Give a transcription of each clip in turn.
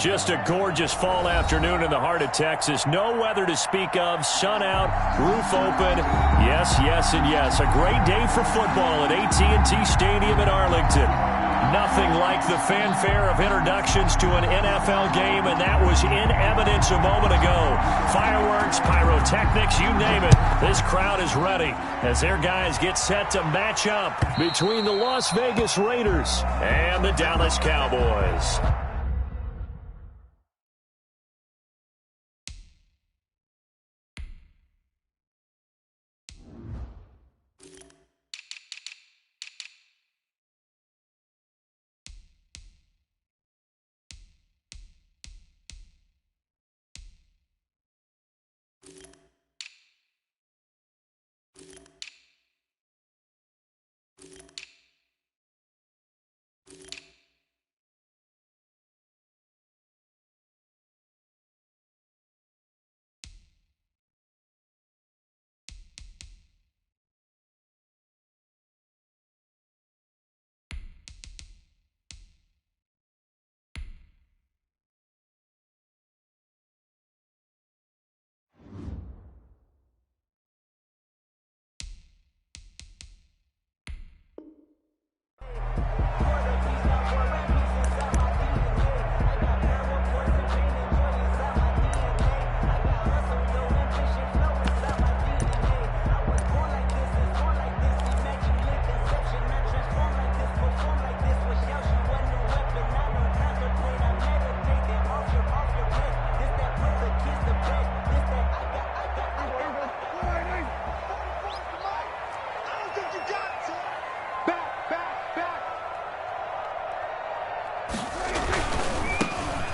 Just a gorgeous fall afternoon in the heart of Texas. No weather to speak of. Sun out, roof open. Yes, yes, and yes. A great day for football at AT&T Stadium in Arlington. Nothing like the fanfare of introductions to an NFL game, and that was in evidence a moment ago. Fireworks, pyrotechnics, you name it. This crowd is ready as their guys get set to match up between the Las Vegas Raiders and the Dallas Cowboys.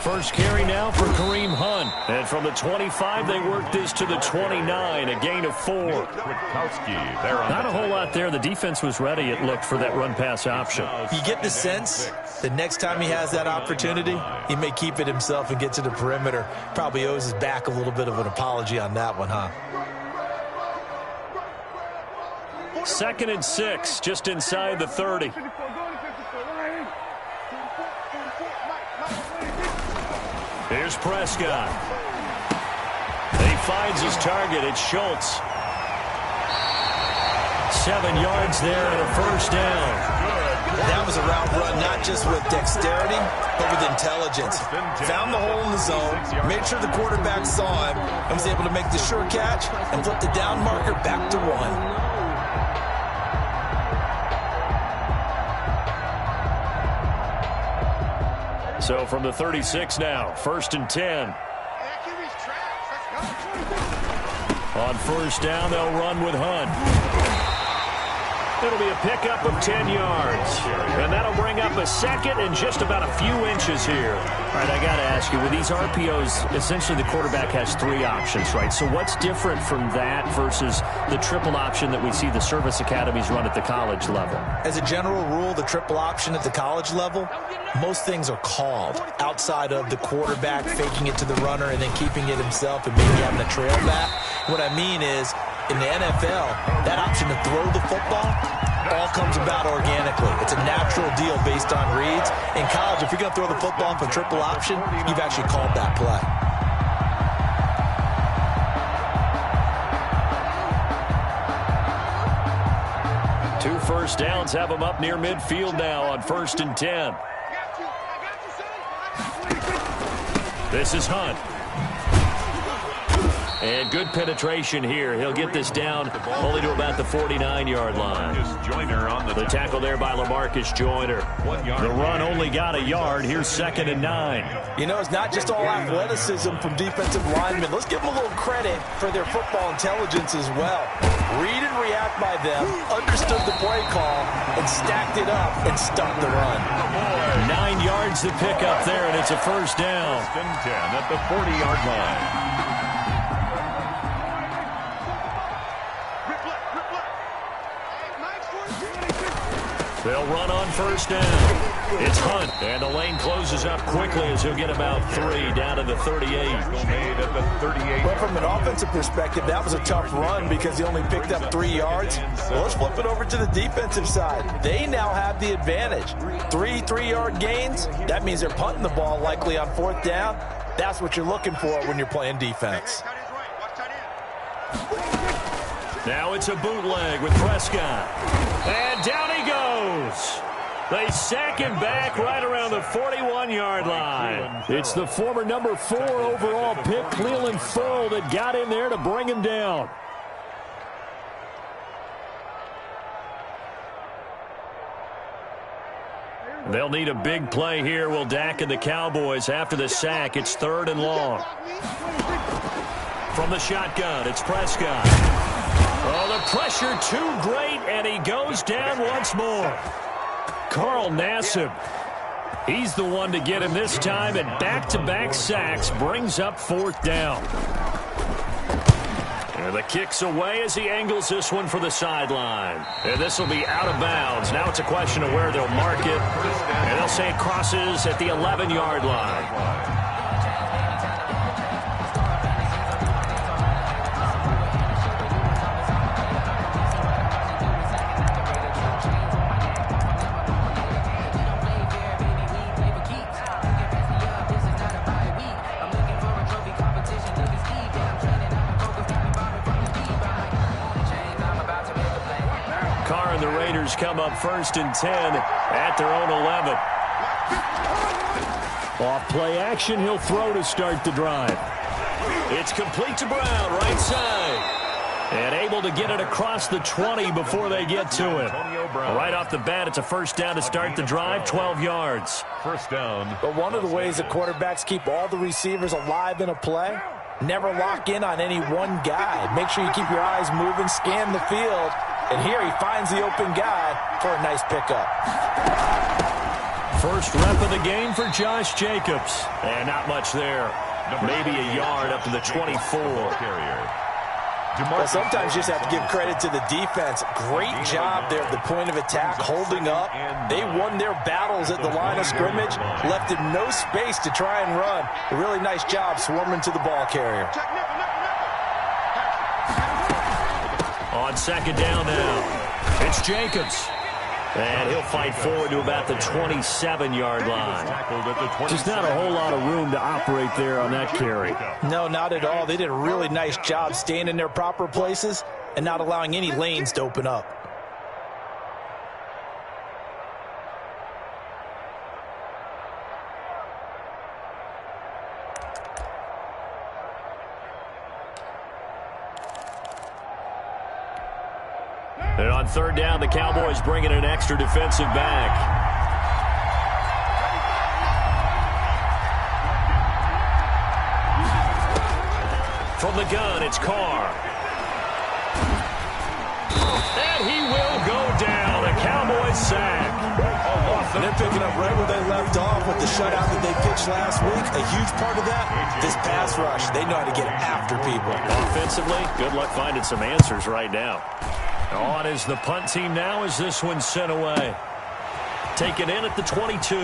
First carry now for Kareem Hunt. And from the 25, they work this to the 29, a gain of 4. Not a whole lot there. The defense was ready, it looked, for that run-pass option. You get the sense that next time he has that opportunity, he may keep it himself and get to the perimeter. Probably owes his back a little bit of an apology on that one, huh? 2nd and 6, just inside the 30. Here's Prescott. He finds his target. It's Schultz. 7 yards there and a first down. That was a route run, not just with dexterity, but with intelligence. Found the hole in the zone, made sure the quarterback saw him, and was able to make the sure catch and flip the down marker back to 1. So from the 36 now, 1st and 10. On first down, they'll run with Hunt. It'll be a pickup of 10 yards. And that'll bring up a second and just about a few inches here. All right, I got to ask you, with these RPOs, essentially the quarterback has 3 options, right? So what's different from that versus the triple option that we see the service academies run at the college level? As a general rule, the triple option at the college level, most things are called outside of the quarterback faking it to the runner and then keeping it himself and maybe having a trail back. What I mean is, in the NFL, that option to throw the football all comes about organically. It's a natural deal based on reads. In college, if you're going to throw the football for triple option, you've actually called that play. Two first downs have them up near midfield now on 1st and 10. This is Hunt. And good penetration here. He'll get this down only to about the 49-yard line. The tackle there by LaMarcus Joyner. The run only got a yard. Here's 2nd and 9. You know, it's not just all athleticism from defensive linemen. Let's give them a little credit for their football intelligence as well. Read and react by them, understood the play call, and stacked it up and stopped the run. 9 yards to pick up there, and it's a first down. 10 at the 40-yard line. They'll run on first down. It's Hunt, and the lane closes up quickly as he'll get about 3 down to the 38. Made at the 38. Well, from an offensive perspective, that was a tough run because he only picked up 3 yards. Well, let's flip it over to the defensive side. They now have the advantage. 3 3-yard gains, that means they're punting the ball likely on 4th down. That's what you're looking for when you're playing defense. Now it's a bootleg with Prescott. And down he goes. They sack him back right around the 41-yard line. It's the former number 4 overall pick, Cleveland Full, that got in there to bring him down. They'll need a big play here, will Dak and the Cowboys. After the sack, it's 3rd and long. From the shotgun, it's Prescott. Oh, the pressure too great, and he goes down once more. Carl Nassib, he's the one to get him this time, and back-to-back sacks brings up 4th down. And the kick's away as he angles this one for the sideline. And this will be out of bounds. Now it's a question of where they'll mark it. And they'll say it crosses at the 11-yard line. Come up 1st and 10 at their own 11. Off play action, he'll throw to start the drive. It's complete to Brown, right side. And able to get it across the 20 before they get to it. Right off the bat, it's a 1st down to start the drive, 12 yards. 1st down. But one of the ways that quarterbacks keep all the receivers alive in a play, never lock in on any one guy. Make sure you keep your eyes moving, scan the field. And here he finds the open guy for a nice pickup. First rep of the game for Josh Jacobs. And not much there. Maybe a yard up to the 24. But sometimes you just have to give credit to the defense. Great job there at the point of attack, holding up. They won their battles at the line of scrimmage, left him no space to try and run. A really nice job swarming to the ball carrier. On 2nd down now, it's Jacobs. And he'll fight forward to about the 27-yard line. Just not a whole lot of room to operate there on that carry. No, not at all. They did a really nice job staying in their proper places and not allowing any lanes to open up. And on 3rd down, the Cowboys bring in an extra defensive back. From the gun, it's Carr. And he will go down. A Cowboys sack. And they're picking up right where they left off with the shutout that they pitched last week. A huge part of that, this pass rush. They know how to get after people. Offensively, good luck finding some answers right now. On is the punt team now as this one's sent away. Taken in at the 22.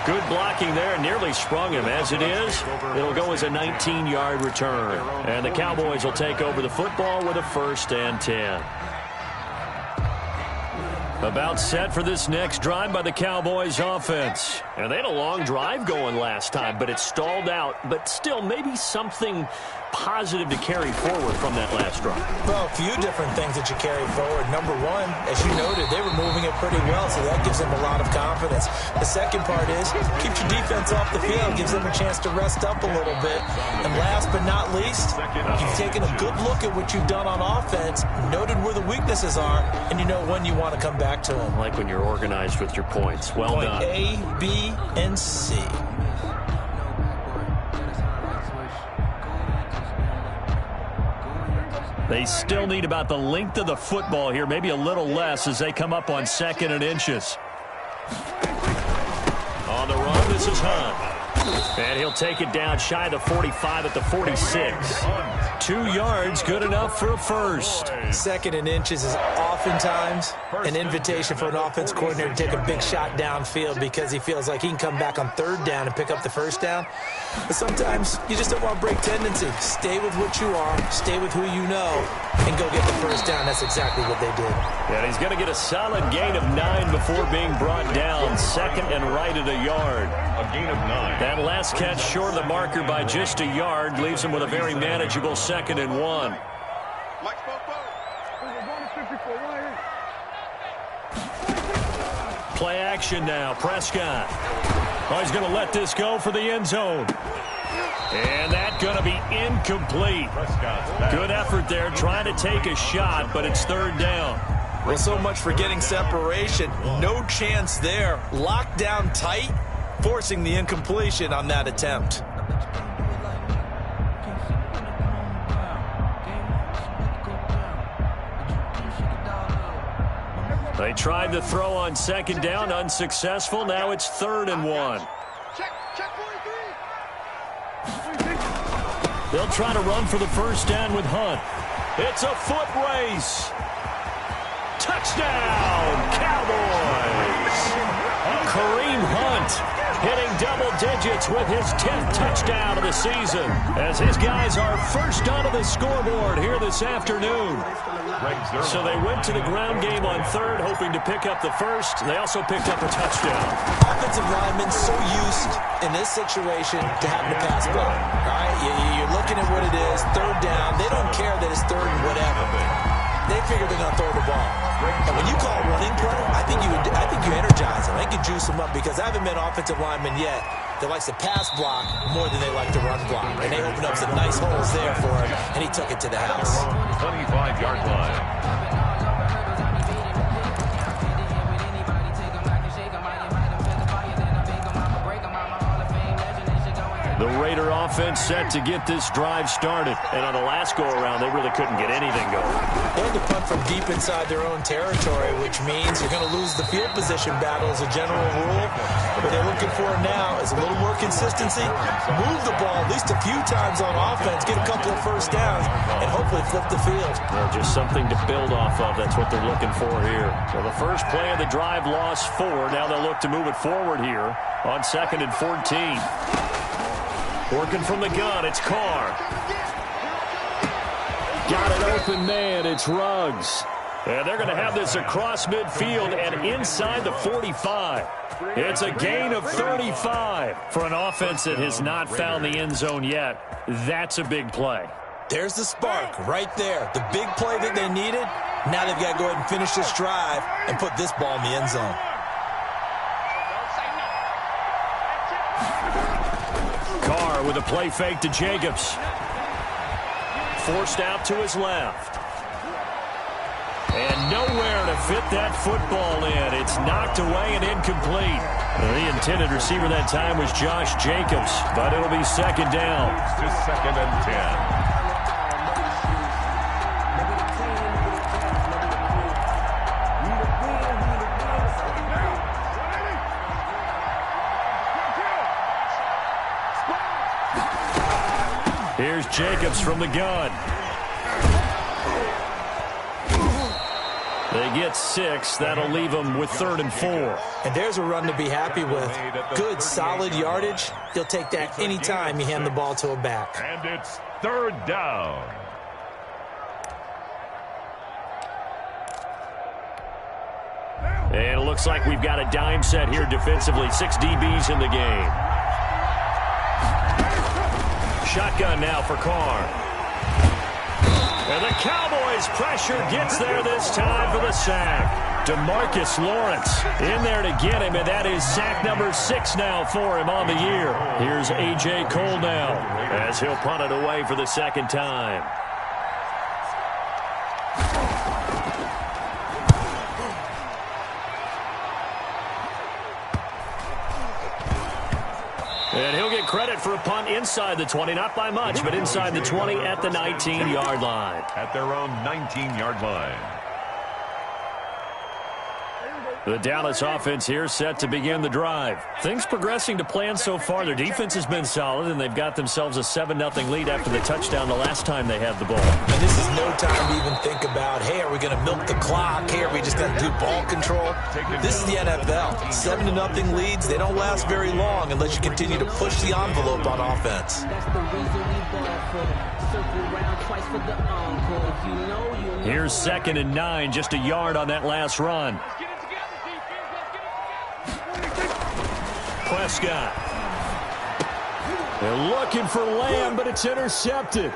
Good blocking there. Nearly sprung him. As it is, it'll go as a 19-yard return. And the Cowboys will take over the football with a 1st and 10. About set for this next drive by the Cowboys offense. And they had a long drive going last time, but it stalled out. But still, maybe something positive to carry forward from that last drive. Well, a few different things that you carry forward. Number one, as you noted, they were moving it pretty well, so that gives them a lot of confidence. The second part is, keeps your defense off the field, gives them a chance to rest up a little bit. And last but not least, you've taken a good look at what you've done on offense, noted where the weaknesses are, and you know when you want to come back to them. Like when you're organized with your points. Well done. Point A, B, and C. They still need about the length of the football here, maybe a little less as they come up on 2nd and inches. On the run, this is Hunt. And he'll take it down shy of the 45 at the 46. 2 yards, good enough for a first. 2nd and inches is oftentimes an invitation for an offense coordinator to take a big shot downfield because he feels like he can come back on 3rd down and pick up the first down. But sometimes you just don't want to break tendency. Stay with what you are, stay with who you know, and go get the first down. That's exactly what they did. And he's going to get a solid gain of 9 before being brought down. 2nd and right at a yard. A gain of 9. That last catch short of the marker by just a yard leaves him with a very manageable 2nd and 1. Play action now. Prescott. Oh, he's going to let this go for the end zone. And that's going to be incomplete. Good effort there trying to take a shot, but it's 3rd down. Well, so much for getting separation. No chance there. Locked down tight, forcing the incompletion on that attempt. They tried to throw on 2nd down, unsuccessful. Now it's 3rd and 1. They'll try to run for the first down with Hunt. It's a foot race. Touchdown, Cowboys! Kareem Hunt hitting double digits with his 10th touchdown of the season as his guys are first onto the scoreboard here this afternoon. So they went to the ground game on 3rd, hoping to pick up the first. They also picked up a touchdown. Offensive linemen so used in this situation to having to pass block. All right, you're looking at what it is, 3rd down. They don't care that it's 3rd and whatever. They figure they're going to throw the ball. And when you call running play, I think you energize them. I think you juice them up because I haven't met offensive linemen yet that likes to pass block more than they like to run block. And they opened up some nice holes there for him, and he took it to the house. 25-yard line. The Raider offense set to get this drive started. And on the last go-around, they really couldn't get anything going. They had to punt from deep inside their own territory, which means you're going to lose the field position battle as a general rule. What they're looking for now is a little more consistency. Move the ball at least a few times on offense, get a couple of first downs, and hopefully flip the field. Well, just something to build off of. That's what they're looking for here. So the first play of the drive lost 4. Now they'll look to move it forward here on 2nd and 14. Working from the gun, it's Carr. Got an open man, it's Ruggs. And they're going to have this across midfield and inside the 45. It's a gain of 35 for an offense that has not found the end zone yet. That's a big play. There's the spark right there. The big play that they needed. Now they've got to go ahead and finish this drive and put this ball in the end zone. Carr with a play fake to Jacobs. Forced out to his left. And nowhere to fit that football in. It's knocked away and incomplete. The intended receiver that time was Josh Jacobs, but it'll be 2nd down. It's just 2nd and 10. Here's Jacobs from the gun. They get 6. That'll leave them with 3rd and 4. And there's a run to be happy with. Good, solid yardage. He'll take that any time you hand the ball to a back. And it's 3rd down. And it looks like we've got a dime set here defensively. 6 DBs in the game. Shotgun now for Carr. And the Cowboys pressure gets there this time for the sack. DeMarcus Lawrence in there to get him, and that is sack number 6 now for him on the year. Here's A.J. Cole now as he'll punt it away for the 2nd time. And he'll get credit for a punt inside the 20, not by much, but inside the 20 at the 19-yard line. At their own 19-yard line. The Dallas offense here set to begin the drive. Things progressing to plan so far. Their defense has been solid, and they've got themselves a 7-0 lead after the touchdown the last time they had the ball. And this is no time to even think about, hey, are we going to milk the clock? Hey, are we just going to do ball control? This is the NFL. 7-0 leads, they don't last very long unless you continue to push the envelope on offense. Here's 2nd and 9, just a yard on that last run. Prescott. They're looking for Lamb, but it's intercepted.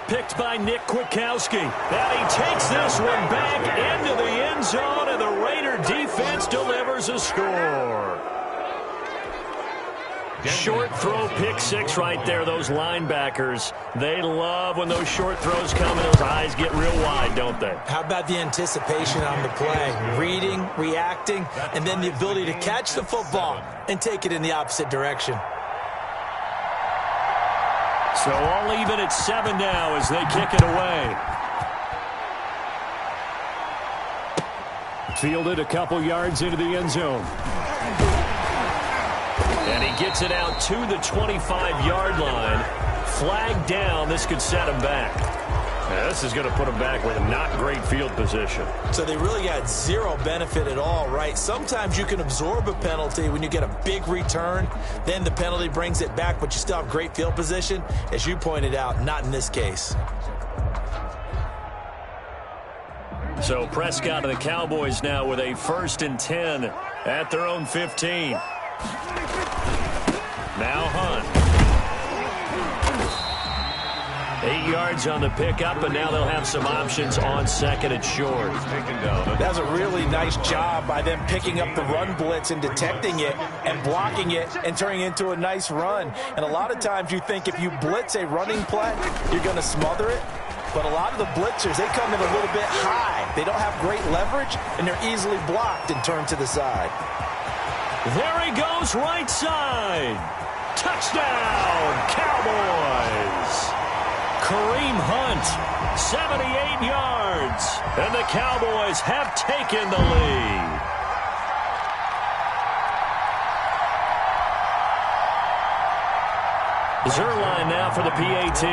Picked by Nick Kwiatkowski. And he takes this one back into the end zone, and the Raider defense delivers a score. Short throw, pick six right there. Those linebackers, they love when those short throws come and those eyes get real wide, don't they? How about the anticipation on the play? Reading, reacting, and then the ability to catch the football and take it in the opposite direction. So all even at 7 now as they kick it away. Fielded a couple yards into the end zone. And he gets it out to the 25-yard line. Flag down. This could set him back. Now, this is going to put him back with not great field position. So they really got zero benefit at all, right? Sometimes you can absorb a penalty when you get a big return. Then the penalty brings it back, but you still have great field position. As you pointed out, not in this case. So Prescott and the Cowboys now with a 1st and 10 at their own 15. Now Hunt. 8 yards on the pickup, and now they'll have some options on 2nd and short. That was a really nice job by them picking up the run blitz and detecting it and blocking it and turning it into a nice run. And a lot of times you think if you blitz a running play, you're going to smother it. But a lot of the blitzers, they come in a little bit high. They don't have great leverage, and they're easily blocked and turned to the side. There he goes, right side. Touchdown, Cowboys. Kareem Hunt, 78 yards. And the Cowboys have taken the lead. Zerline now for the PAT.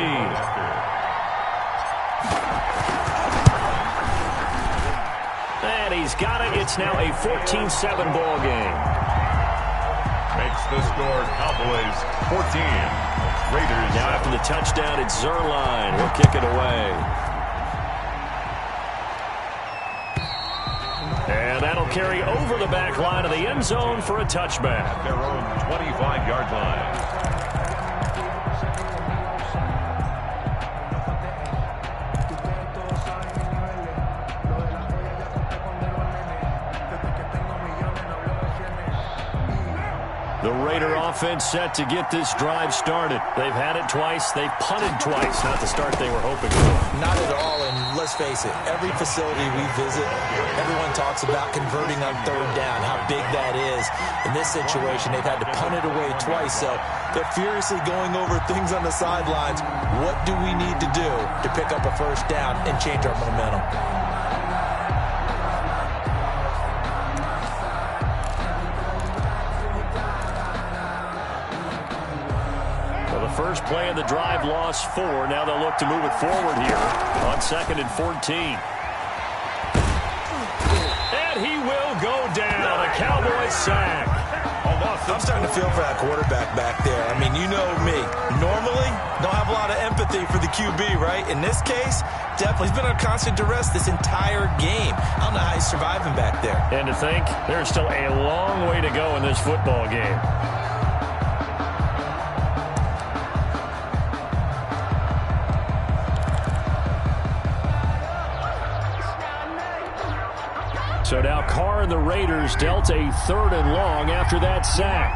And he's got it. It's now a 14-7 ball game. Makes the score Cowboys 14. Raiders. Now after the touchdown, it's Zerline. We'll kick it away. And that'll carry over the back line of the end zone for a touchback. Their own 25-yard line. The Raider offense set to get this drive started. They've had it twice. They've punted twice. Not the start they were hoping for. Not at all, and let's face it, every facility we visit, everyone talks about converting on 3rd down, how big that is. In this situation, they've had to punt it away twice, so they're furiously going over things on the sidelines. What do we need to do to pick up a 1st down and change our momentum? First play of the drive, lost 4. Now they'll look to move it forward here on 2nd and 14. And he will go down. A Cowboys sack. I'm starting to feel for that quarterback back there. I mean, you know me. Normally, don't have a lot of empathy for the QB, right? In this case, definitely. He's been under constant duress this entire game. I don't know how he's surviving back there. And to think, there's still a long way to go in this football game. So now Carr and the Raiders dealt a 3rd and long after that sack.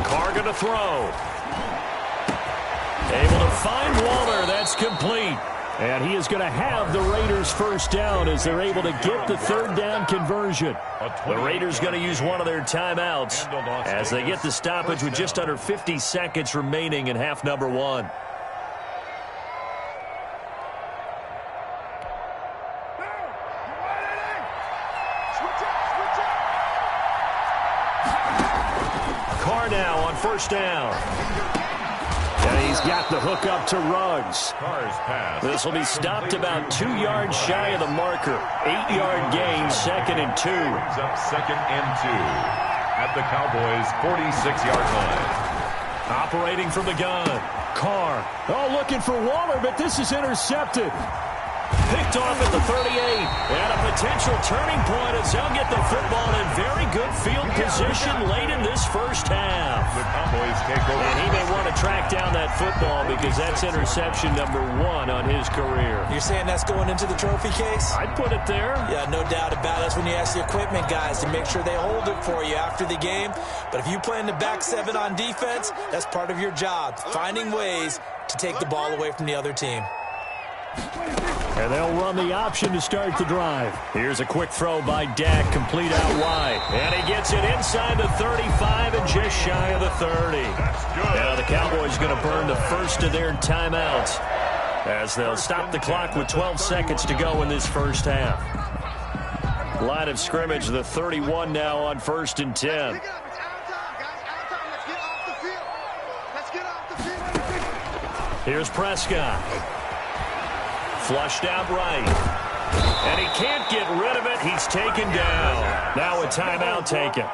Carr going to throw. Able to find Waller. That's complete. And he is going to have the Raiders first down as they're able to get the third down conversion. The Raiders going to use one of their timeouts as they get the stoppage with just under 50 seconds remaining in half number 1. Carr now on first down. And he's got the hook up to Ruggs. This will be stopped about 2 yards shy of the marker. 8-yard gain, 2nd and 2. Up 2nd and 2 at the Cowboys' 46-yard line. Operating from the gun. Carr. Oh, looking for Waller, but this is intercepted. Picked off at the 38. And a potential turning point as they'll get the football in very good field position late in this first half. The Cowboys take over. And he may want to track down that football because that's interception number 1 on his career. You're saying that's going into the trophy case? I'd put it there. Yeah, no doubt about it. That's when you ask the equipment guys to make sure they hold it for you after the game. But if you play in the back 7 on defense, that's part of your job, finding ways to take the ball away from the other team. And they'll run the option to start the drive. Here's a quick throw by Dak, complete out wide. And he gets it inside the 35 and just shy of the 30. Now the Cowboys going to burn the first of their timeouts as they'll stop the clock with 12 seconds to go in this first half. Line of scrimmage, the 31 now on 1st and 10. Here's Prescott. Flushed out right. And he can't get rid of it. He's taken down. Now a timeout taken.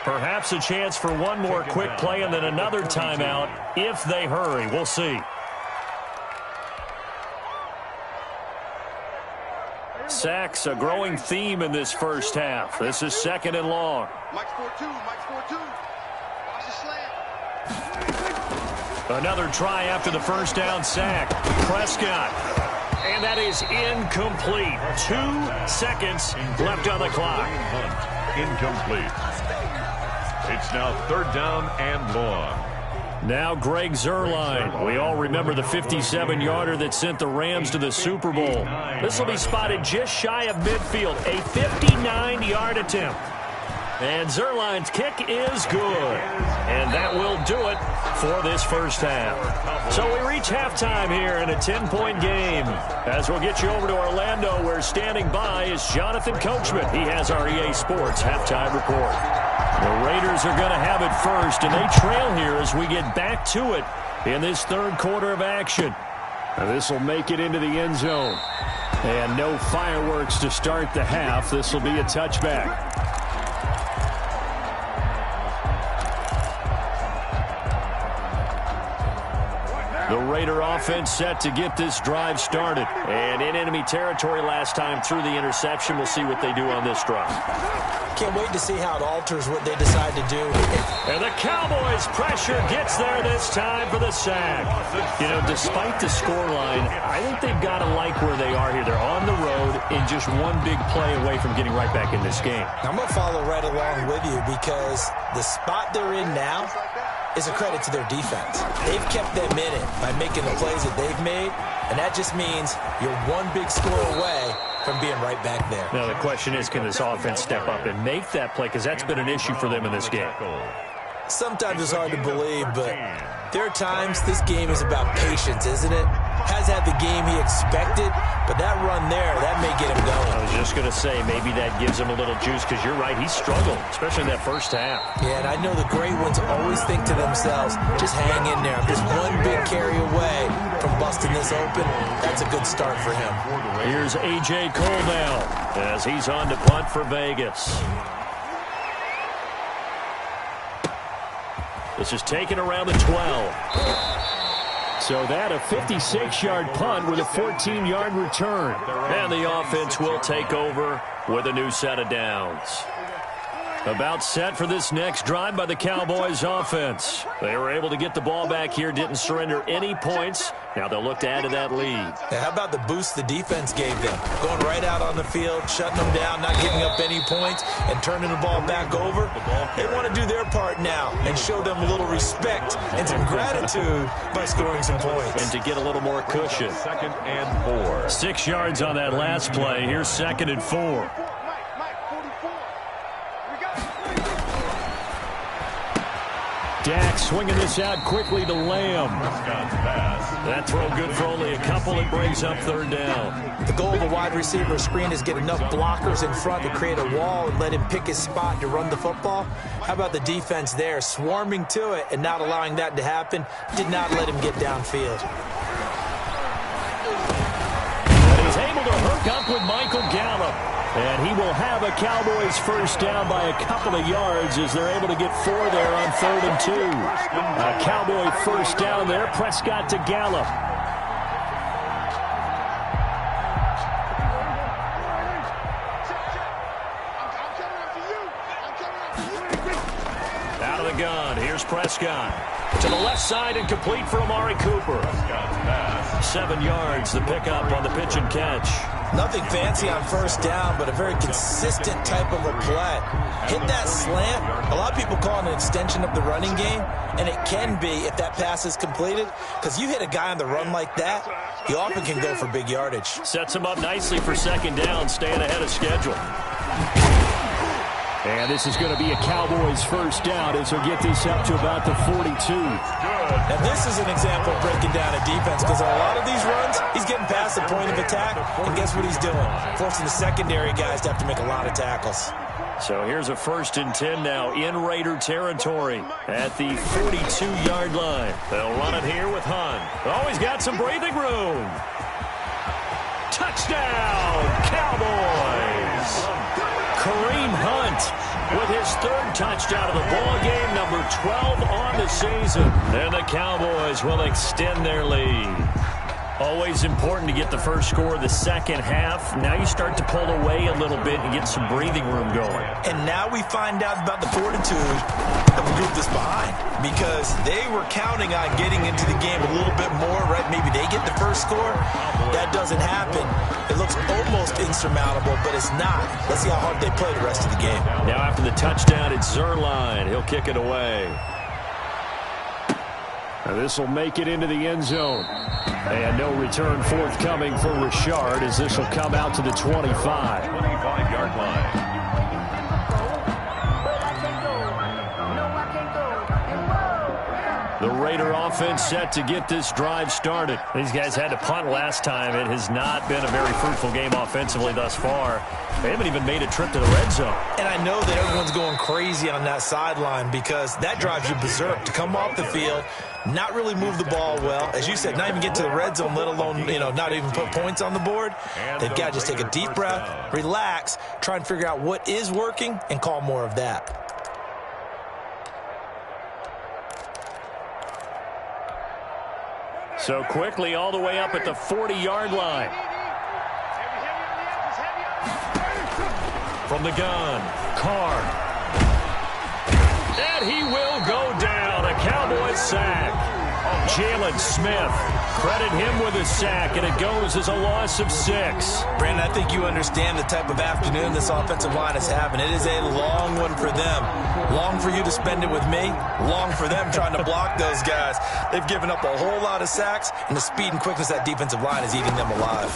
Perhaps a chance for one more quick play and then another timeout if they hurry. We'll see. Sacks, a growing theme in this first half. This is 2nd and long. Mike's 4-2. Mike's 4-2. Watch the slant. Another try after the first down sack. Prescott. And that is incomplete. 2 seconds left on the clock. Incomplete. It's now 3rd down and long. Now Greg Zuerlein. We all remember the 57-yarder that sent the Rams to the Super Bowl. This will be spotted just shy of midfield. A 59-yard attempt. And Zuerlein's kick is good. And that will do it for this first half. So we reach halftime here in a 10-point game. As we'll get you over to Orlando, where standing by is Jonathan Coachman. He has our EA Sports halftime report. The Raiders are going to have it first, and they trail here as we get back to it in this 3rd quarter of action. Now this will make it into the end zone. And no fireworks to start the half. This will be a touchback. The Raider offense set to get this drive started. And in enemy territory last time through the interception. We'll see what they do on this drive. Can't wait to see how it alters what they decide to do. And the Cowboys' pressure gets there this time for the sack. You know, despite the scoreline, I think they've got to like where they are here. They're on the road in just one big play away from getting right back in this game. I'm going to follow right along with you because the spot they're in now is a credit to their defense. They've kept them in it by making the plays that they've made, and that just means you're one big score away from being right back there. Now the question is, can this offense step up and make that play? Because that's been an issue for them in this game. Sometimes it's hard to believe, but there are times this game is about patience, isn't it? Has had the game he expected, but that run there, that may get him going. I was just going to say, maybe that gives him a little juice, because you're right, he struggled, especially in that first half. Yeah, and I know the great ones always think to themselves, just hang in there. I'm just one big carry away from busting this open. That's a good start for him. Here's A.J. Cole now, as he's on to punt for Vegas. This is taken around the 12. So that a 56-yard punt with a 14-yard return. And the offense will take over with a new set of downs. About set for this next drive by the Cowboys offense. They were able to get the ball back here, didn't surrender any points. Now they'll look to add to that lead. Yeah, how about the boost the defense gave them? Going right out on the field, shutting them down, not giving up any points, and turning the ball back over. They want to do their part now and show them a little respect and some gratitude by scoring some points. And to get a little more cushion. 2nd and 4. 6 yards on that last play. Here's 2nd and 4. Dak swinging this out quickly to Lamb. That throw good for only a couple. It brings up 3rd down. The goal of a wide receiver screen is get enough blockers in front to create a wall and let him pick his spot to run the football. How about the defense there, swarming to it and not allowing that to happen? Did not let him get downfield. And he's able to hook up with Michael Gallup. And he will have a Cowboys first down by a couple of yards as they're able to get 4 there on 3rd and 2. A Cowboy first down there. Prescott to Gallup. Out of the gun. Here's Prescott. To the left side and complete for Amari Cooper. 7 yards, the pickup on the pitch and catch. Nothing fancy on first down, but a very consistent type of a play. Hit that slant. A lot of people call it an extension of the running game, and it can be if that pass is completed, because you hit a guy on the run like that, he often can go for big yardage. Sets him up nicely for 2nd down, staying ahead of schedule. And this is going to be a Cowboys first down as he'll get this up to about the 42. Now this is an example of breaking down a defense, because on a lot of these runs, he's getting past the point of attack, and guess what he's doing? Forcing the secondary guys to have to make a lot of tackles. So here's a 1st and 10 now in Raider territory at the 42-yard line. They'll run it here with Hunt. Always got some breathing room. Touchdown, Cowboys! Kareem Hunt with his 3rd touchdown of the ball game, number 12 on the season. And the Cowboys will extend their lead. Always important to get the first score of the second half. Now you start to pull away a little bit and get some breathing room going. And now we find out about the fortitude of the group that's behind, because they were counting on getting into the game a little bit more, right? Maybe they get the first score. That doesn't happen. It looks almost insurmountable, but it's not. Let's see how hard they play the rest of the game. Now after the touchdown, it's Zerline. He'll kick it away. Now this will make it into the end zone. And no return forthcoming for Richard as this will come out to the 25. 25-yard line. The Raider offense set to get this drive started. These guys had to punt last time. It has not been a very fruitful game offensively thus far. They haven't even made a trip to the red zone. And I know that everyone's going crazy on that sideline, because that drives you berserk to come off the field, not really move the ball well. As you said, not even get to the red zone, let alone, not even put points on the board. They've got to just take a deep breath, relax, try and figure out what is working, and call more of that. So quickly all the way up at the 40-yard line. From the gun, Carr. And he will go down. A Cowboys sack. Jalen Smith. Credit him with a sack, and it goes as a loss of 6. Brandon, I think you understand the type of afternoon this offensive line is having. It is a long one for them. Long for you to spend it with me. Long for them trying to block those guys. They've given up a whole lot of sacks, and the speed and quickness of that defensive line is eating them alive.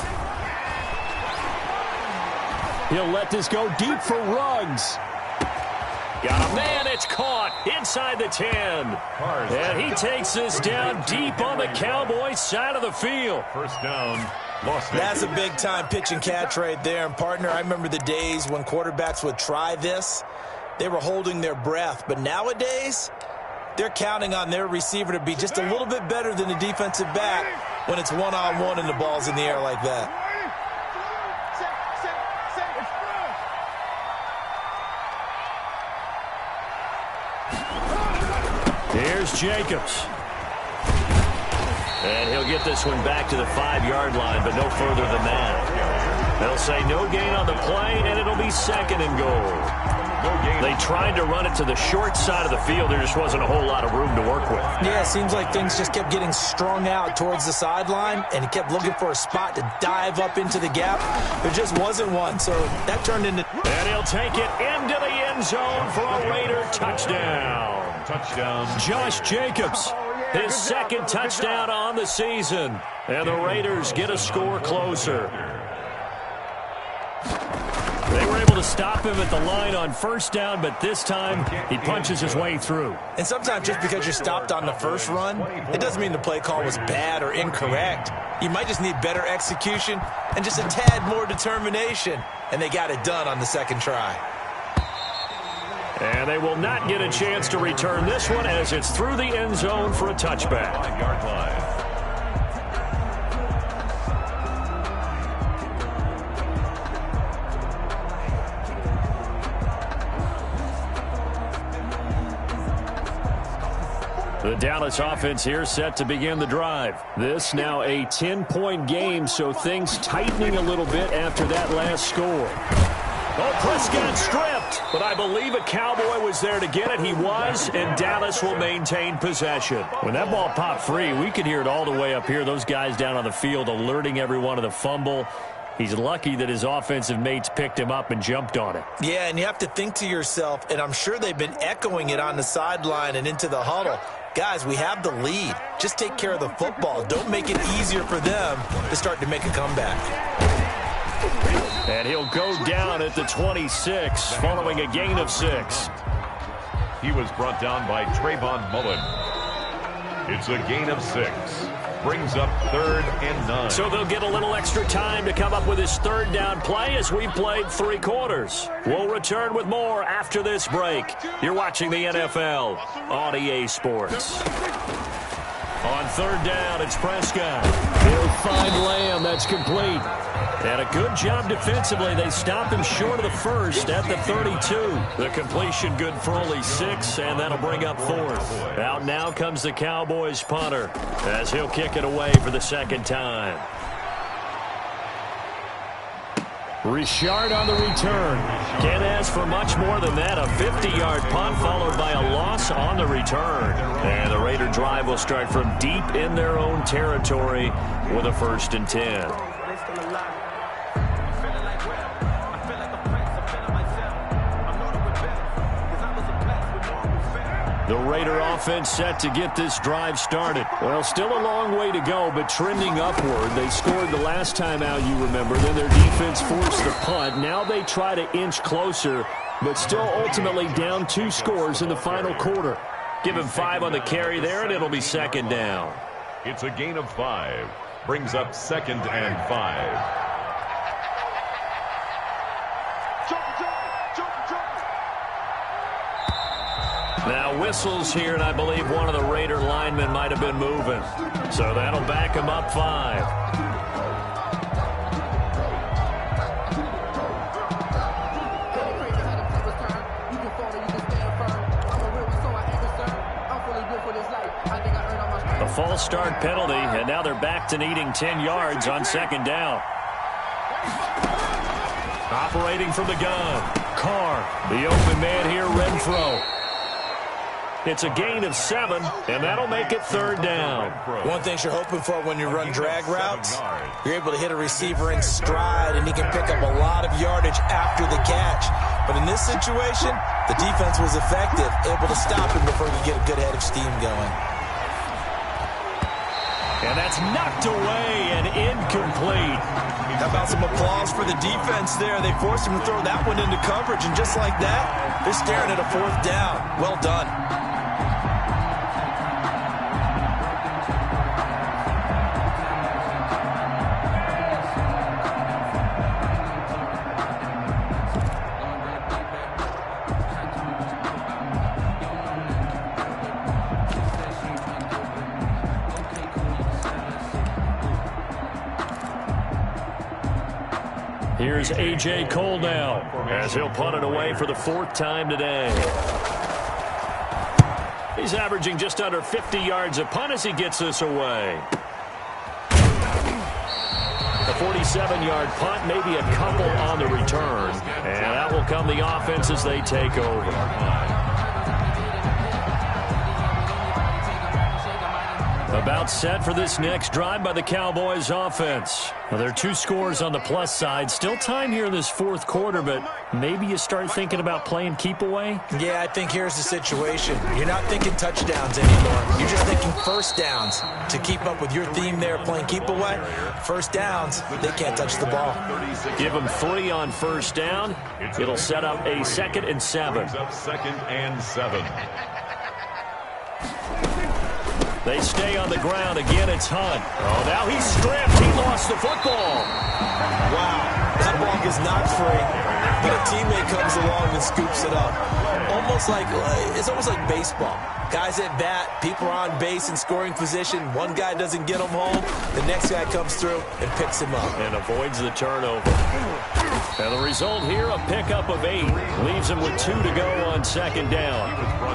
He'll let this go deep for Ruggs. Got a man, it's caught inside the 10. And he takes this down deep on the Cowboys side of the field. First down. That's a big-time pitch and catch right there. And, partner, I remember the days when quarterbacks would try this. They were holding their breath. But nowadays, they're counting on their receiver to be just a little bit better than the defensive back when it's one-on-one and the ball's in the air like that. Here's Jacobs. And he'll get this one back to the 5-yard line, but no further than that. They'll say no gain on the play, and it'll be 2nd and goal. They tried to run it to the short side of the field. There just wasn't a whole lot of room to work with. Yeah, it seems like things just kept getting strung out towards the sideline, and he kept looking for a spot to dive up into the gap. There just wasn't one, so that turned into... And he'll take it into the end zone for a Raider touchdown. Touchdown. Josh Jacobs, his second touchdown on the season. And the Raiders get a score closer. They were able to stop him at the line on first down, but this time he punches his way through. And sometimes just because you're stopped on the first run, it doesn't mean the play call was bad or incorrect. You might just need better execution and just a tad more determination. And they got it done on the second try. And they will not get a chance to return this one as it's through the end zone for a touchback. 5-yard line. The Dallas offense here set to begin the drive. This now a 10-point game, so things tightening a little bit after that last score. Oh, Prescott stripped, but I believe a Cowboy was there to get it. He was, and Dallas will maintain possession. When that ball popped free, we could hear it all the way up here. Those guys down on the field alerting everyone of the fumble. He's lucky that his offensive mates picked him up and jumped on it. Yeah, and you have to think to yourself, and I'm sure they've been echoing it on the sideline and into the huddle. Guys, we have the lead. Just take care of the football. Don't make it easier for them to start to make a comeback. And he'll go down at the 26 following a gain of 6. He was brought down by Trayvon Mullen. It's a gain of 6. Brings up 3rd and 9. So they'll get a little extra time to come up with his third down play as we played 3 quarters. We'll return with more after this break. You're watching the NFL on EA Sports. On 3rd down, it's Prescott. He'll find Lamb. That's complete. And a good job defensively. They stop him short of the first at the 32. The completion good for only 6, and that'll bring up 4th. Out now comes the Cowboys punter as he'll kick it away for the second time. Richard on the return. Can't ask for much more than that. A 50-yard punt followed by a loss on the return. And the Raider drive will start from deep in their own territory with a 1st and 10. The Raider offense set to get this drive started. Well, still a long way to go, but trending upward. They scored the last time out, you remember. Then their defense forced the punt. Now they try to inch closer, but still ultimately down 2 scores in the final quarter. Give him 5 on the carry there, and it'll be 2nd down. It's a gain of 5. Brings up 2nd and 5. Now whistles here, and I believe one of the Raider linemen might have been moving. So that'll back him up 5. A false start penalty, and now they're back to needing 10 yards on 2nd down. Operating from the gun. Carr, the open man here, Renfro. It's a gain of 7, and that'll make it 3rd down. One thing you're hoping for when you run drag routes, you're able to hit a receiver in stride, and he can pick up a lot of yardage after the catch. But in this situation, the defense was effective, able to stop him before he could get a good head of steam going. And that's knocked away and incomplete. How about some applause for the defense there? They forced him to throw that one into coverage, and just like that, they're staring at a 4th down. Well done. Here's A.J. Cole now as he'll punt it away for the 4th time today. He's averaging just under 50 yards a punt as he gets this away. The 47-yard punt, maybe a couple on the return. And that will come the offense as they take over. About set for this next drive by the Cowboys offense. Well, there are 2 scores on the plus side. Still time here in this fourth quarter, but maybe you start thinking about playing keep away? Yeah, I think here's the situation. You're not thinking touchdowns anymore. You're just thinking first downs. To keep up with your theme there, playing keep away, first downs, they can't touch the ball. Give them 3 on first down. It'll set up a 2nd and 7. Second and 7. They stay on the ground. Again, it's Hunt. Oh, now he's stripped. He lost the football. Wow. That ball gets knocked free, but a teammate comes along and scoops it up. It's almost like baseball. Guys at bat, people are on base in scoring position. One guy doesn't get him home. The next guy comes through and picks him up. And avoids the turnover. And the result here, a pickup of 8. Leaves him with 2 to go on second down.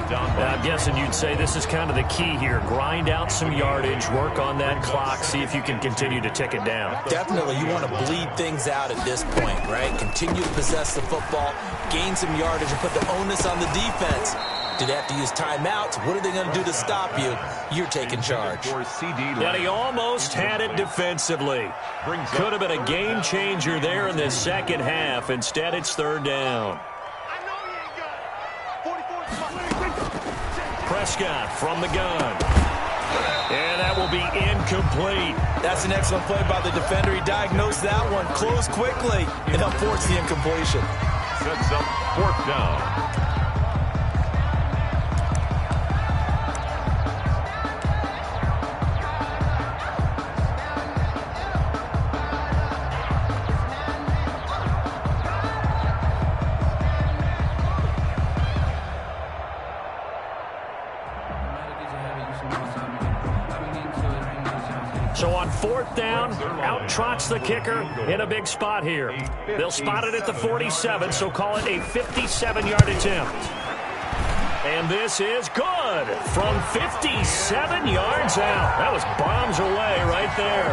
Now, I'm guessing you'd say this is kind of the key here. Grind out some yardage, work on that clock, see if you can continue to tick it down. Definitely, you want to bleed things out at this point, right? Continue to possess the football, gain some yardage, and put the onus on the defense. Do they have to use timeouts? What are they going to do to stop you? You're taking charge. And he almost had it defensively. Could have been a game changer there in the second half. Instead, it's third down. Prescott from the gun. And that will be incomplete. That's an excellent play by the defender. He diagnosed that one, closed quickly, and helped force the incompletion. Sets up 4th down. So on 4th down, out trots the kicker in a big spot here. They'll spot it at the 47, so call it a 57-yard attempt. And this is good from 57 yards out. That was bombs away right there.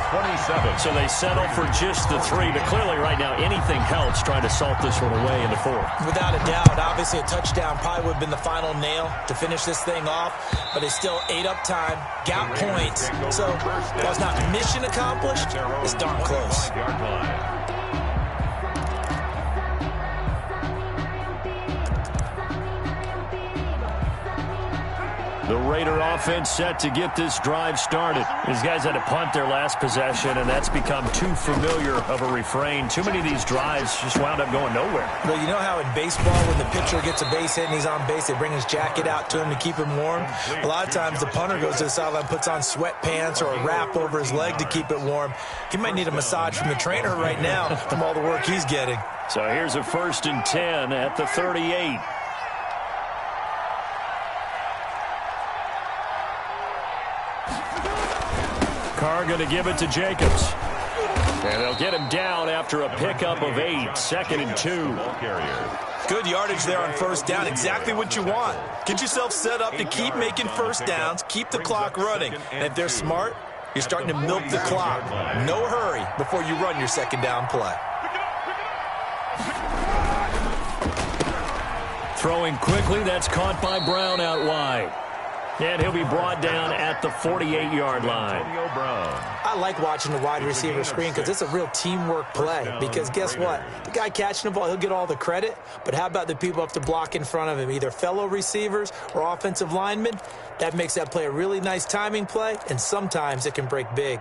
27. So they settle for just the 3, but clearly right now anything helps trying to salt this one away in the 4th. Without a doubt, obviously a touchdown probably would have been the final nail to finish this thing off, but they still ate up time, got points. So while it's not mission accomplished, it's darn close. The Raider offense set to get this drive started. These guys had to punt their last possession, and that's become too familiar of a refrain. Too many of these drives just wound up going nowhere. But you know how in baseball, when the pitcher gets a base hit and he's on base, they bring his jacket out to him to keep him warm? A lot of times the punter goes to the sideline, puts on sweatpants or a wrap over his leg to keep it warm. He might need a massage from the trainer right now from all the work he's getting. So here's a 1st and 10 at the 38. Carr going to give it to Jacobs. And they'll get him down after a pickup of 8. 2nd and 2. Good yardage there on first down. Exactly what you want. Get yourself set up to keep making first downs, keep the clock running. And if they're smart, you're starting to milk the clock. No hurry before you run your second down play. Throwing quickly, that's caught by Brown out wide. And he'll be brought down at the 48-yard line. I like watching the wide receiver screen because it's a real teamwork play. Because guess what? The guy catching the ball, he'll get all the credit. But how about the people up to block in front of him, either fellow receivers or offensive linemen? That makes that play a really nice timing play, and sometimes it can break big.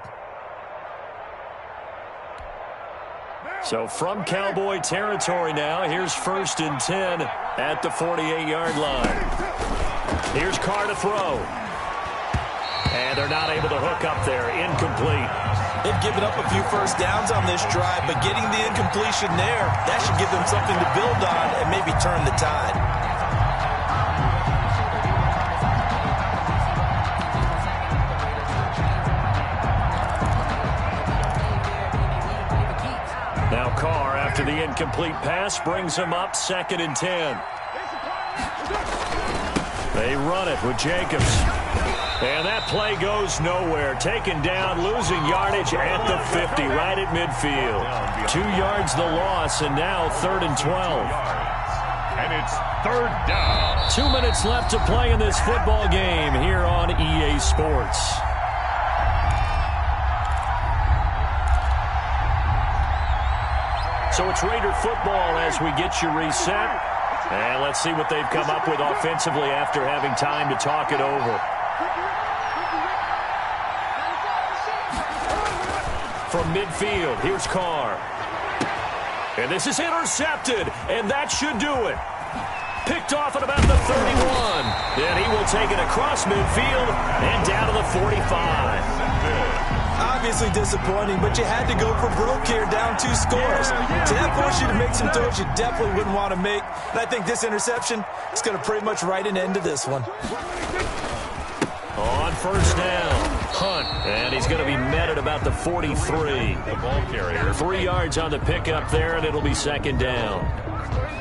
So from Cowboy territory now, here's 1st and 10 at the 48-yard line. Here's Carr to throw. And they're not able to hook up there. Incomplete. They've given up a few first downs on this drive, but getting the incompletion there, that should give them something to build on and maybe turn the tide. Now Carr, after the incomplete pass, brings him up 2nd and 10. They run it with Jacobs. And that play goes nowhere. Taken down, losing yardage at the 50, right at midfield. 2 yards the loss, and now 3rd and 12. And it's 3rd down. 2 minutes left to play in this football game here on EA Sports. So it's Raider football as we get you reset. And let's see what they've come up with offensively after having time to talk it over. From midfield, here's Carr. And this is intercepted, and that should do it. Picked off at about the 31. And he will take it across midfield and down to the 45. Obviously disappointing, but you had to go for broke here, down 2 scores. So that forced you to make some throws you definitely wouldn't want to make. And I think this interception is going to pretty much write an end to this one. On 1st down, Hunt, and he's going to be met at about the 43. The ball carrier. 3 yards on the pickup there, and it'll be 2nd down.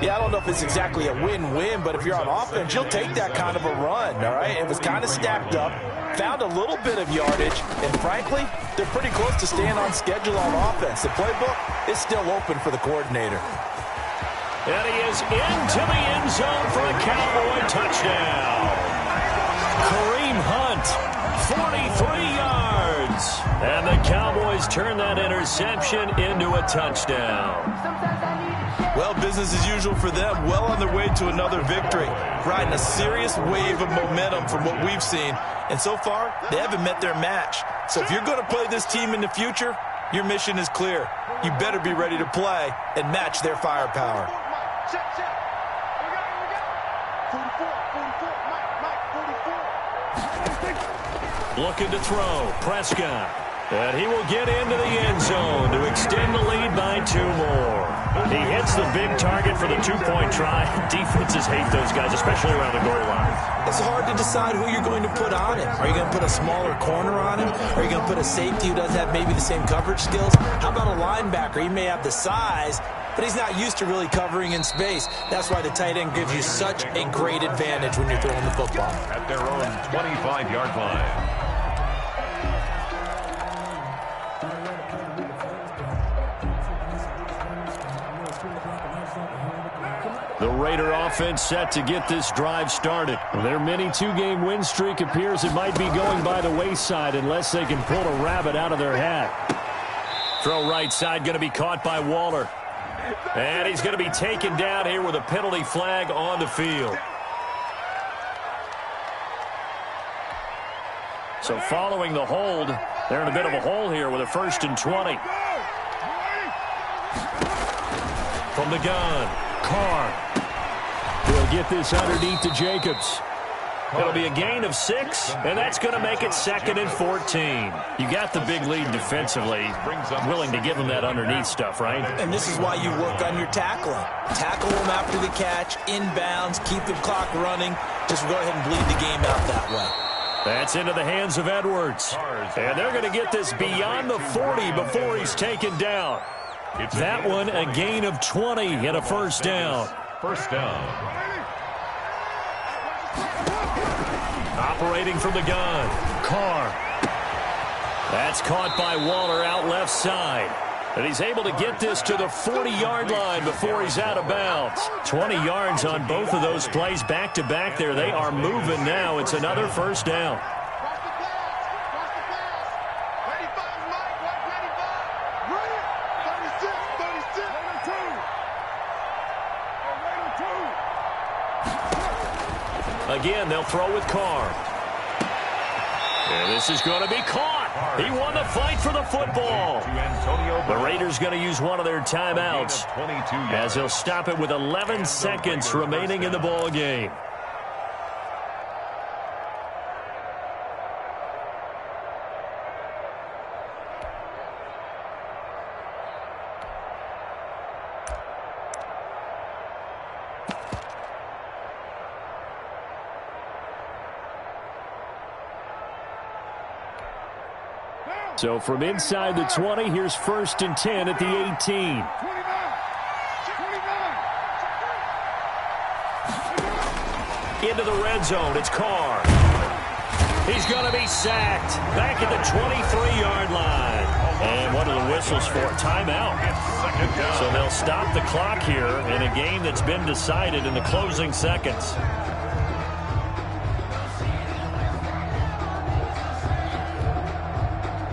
Yeah, I don't know if it's exactly a win-win, but if you're on offense, you'll take that kind of a run, all right? It was kind of stacked up, found a little bit of yardage, and frankly, they're pretty close to staying on schedule on offense. The playbook is still open for the coordinator. And he is into the end zone for a Cowboy touchdown. Kareem Hunt, 43 yards. And the Cowboys turn that interception into a touchdown. Well, business as usual for them. Well on their way to another victory. Riding a serious wave of momentum from what we've seen. And so far, they haven't met their match. So if you're going to play this team in the future, your mission is clear. You better be ready to play and match their firepower. Check. We got it. 44, Mike, 44. Looking to throw, Prescott. And he will get into the end zone to extend the lead by 2 more. He hits the big target for the 2-point try. Defenses hate those guys, especially around the goal line. It's hard to decide who you're going to put on him. Are you going to put a smaller corner on him? Are you going to put a safety who doesn't have maybe the same coverage skills? How about a linebacker? He may have the size, but he's not used to really covering in space. That's why the tight end gives you such a great advantage when you're throwing the football. At their own 25-yard line. The Raider offense set to get this drive started. Their mini 2-game win streak appears it might be going by the wayside unless they can pull a rabbit out of their hat. Throw right side going to be caught by Waller. And he's going to be taken down here with a penalty flag on the field. So following the hold, they're in a bit of a hole here with a 1st and 20. From the gun, Carr. He'll get this underneath to Jacobs. It'll be a gain of 6, and that's going to make it 2nd and 14. You got the big lead defensively. Willing to give them that underneath stuff, right? And this is why you work on your tackling. Tackle them after the catch, inbounds, keep the clock running. Just go ahead and bleed the game out that way. That's into the hands of Edwards. And they're going to get this beyond the 40 before he's taken down. That one, a gain of 20 and a 1st down. 1st down. Operating from the gun, Carr. That's caught by Waller out left side. And he's able to get this to the 40-yard line before he's out of bounds. 20 yards on both of those plays back-to-back there. They are moving now. It's another 1st down. Again, they'll throw with Carr. And this is going to be caught. He won the fight for the football. The Raiders going to use one of their timeouts as they'll stop it with 11 seconds remaining in the ball game. So from inside the 20, here's 1st and 10 at the 18. Into the red zone, it's Carr. He's going to be sacked back at the 23-yard line. And what are the whistles for? Timeout. So they'll stop the clock here in a game that's been decided in the closing seconds.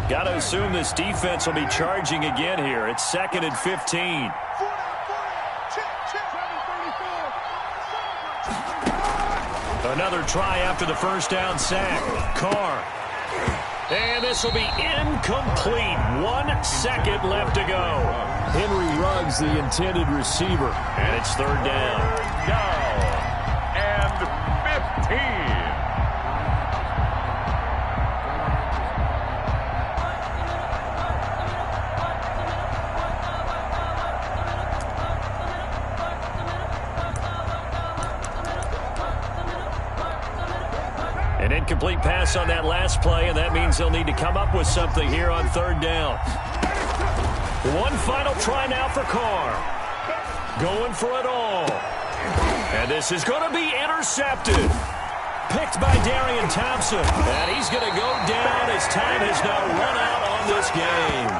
Got to assume this defense will be charging again here. It's 2nd and 15. Another try after the first down sack. Carr. And this will be incomplete. 1 second left to go. Henry Ruggs, the intended receiver. And it's 3rd down. And 15. An incomplete pass on that last play, and that means they'll need to come up with something here on 3rd down. One final try now for Carr. Going for it all. And this is going to be intercepted. Picked by Darian Thompson. And he's going to go down as time has now run out on this game.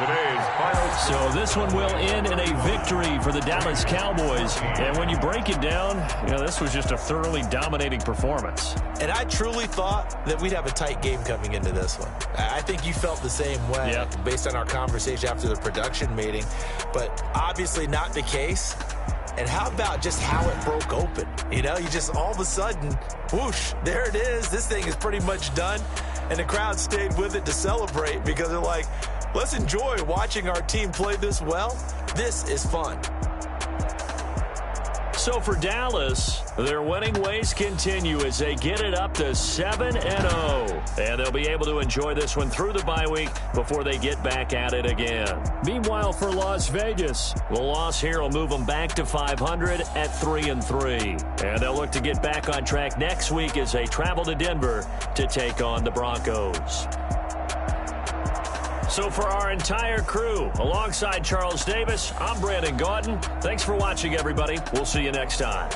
Today's final. So this one will end in a victory for the Dallas Cowboys. And when you break it down, this was just a thoroughly dominating performance. And I truly thought that we'd have a tight game coming into this one. I think you felt the same way based on our conversation after the production meeting. But obviously not the case. And how about just how it broke open? You just all of a sudden, whoosh, there it is. This thing is pretty much done. And the crowd stayed with it to celebrate because they're like, let's enjoy watching our team play this well. This is fun. So for Dallas, their winning ways continue as they get it up to 7-0. And they'll be able to enjoy this one through the bye week before they get back at it again. Meanwhile, for Las Vegas, the loss here will move them back to 500 at 3-3. And they'll look to get back on track next week as they travel to Denver to take on the Broncos. So for our entire crew, alongside Charles Davis, I'm Brandon Gaudin. Thanks for watching, everybody. We'll see you next time.